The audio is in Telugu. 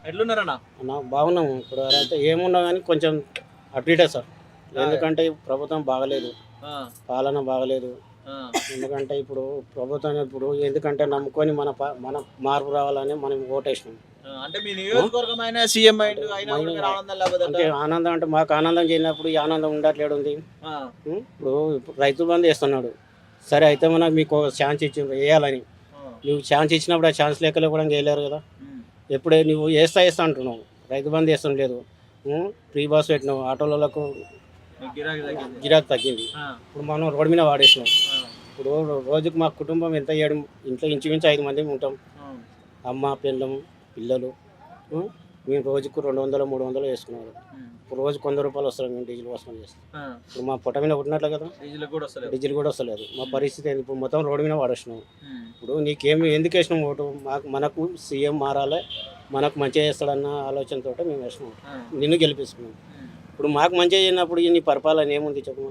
ఎట్లున్నారన్నా? అన్న బాగున్నాము. ఇప్పుడు అయితే ఏమున్నా కానీ కొంచెం అప్డేటే సార్. ఎందుకంటే ఈ ప్రభుత్వం బాగలేదు, ఆ! పాలన బాగలేదు. ఆ! ఎందుకంటే ఇప్పుడు ప్రభుత్వం ఎందుకంటే నమ్ముకొని మన మార్పు రావాలని మనం ఓటేసినాం. ఆ! అంటే మీ నియోజకవర్గం ఆయన సీఎం అయిండు. అయినా కూడా మీరు ఆనందం లేకపోతే అంటే ఆనందం అంటే మాకు ఆనందం చెందినప్పుడు ఈ ఆనందం ఉండట్లేదు ఉంది. ఆ! ఇప్పుడు రైతు బంధు వేస్తున్నాడు. సరే అయితే మనకు మీకు ఛాన్స్ ఇచ్చిండ్రు వేయాలని. ఆ! నువ్వు ఛాన్స్ ఇచ్చినప్పుడు ఆ ఛాన్స్ లేకలే కూడా వేయలేరు కదా. హ్మ్. ఎప్పుడే నువ్వు వేస్తా అంటున్నావు, రైతు బంధు వేస్తాం లేదు. ఫ్రీ బస్ పెట్టినావు, ఆటోలకు మీకు గిరాకీ తగ్గింది. గిరాకీ తగ్గింది. ఆ! ఇప్పుడు మనం రోడ్డు మీద వాడేసినాం. ఆ! ఇప్పుడు రోజుకు మా కుటుంబం ఎంత ఇంట్లో ఇంచుమించు 5 మంది ఉంటాం. అవును. అమ్మ, పిల్లలు, పిల్లలు. ఉం? మేము రోజుకు 200, 300 వేసుకున్నాం. హ్మ్. ఇప్పుడు రోజుకు రూ. 100 వస్తుంది, మేము డీజిల్ వసూలు చేస్తాం. ఆ! ఇప్పుడు మా పొట్ట మీద కొట్టినట్లే కదా. డీజిల్‌కి కూడా వస్తలేదు. డీజిల్ కూడా వస్తలేదు. మా పరిస్థితి ఏంది? ఇప్పుడు మొత్తం రోడ్డు మీద వాడేసినాం. హ్మ్. ఇప్పుడు నీకేమి ఎందుకు వేసినాం ఓటు? మనకు సీఎం మారాలి, మనకు మంచిగా చేస్తాడన్న ఆలోచనతో మేము వేసినాం. ఆ! నిన్ను గెలిపిస్తున్నాం. హ్మ్. ఇప్పుడు మాకు మంచిగా చేయనప్పుడు నీ పరిపాలన ఏముంది చెప్పు.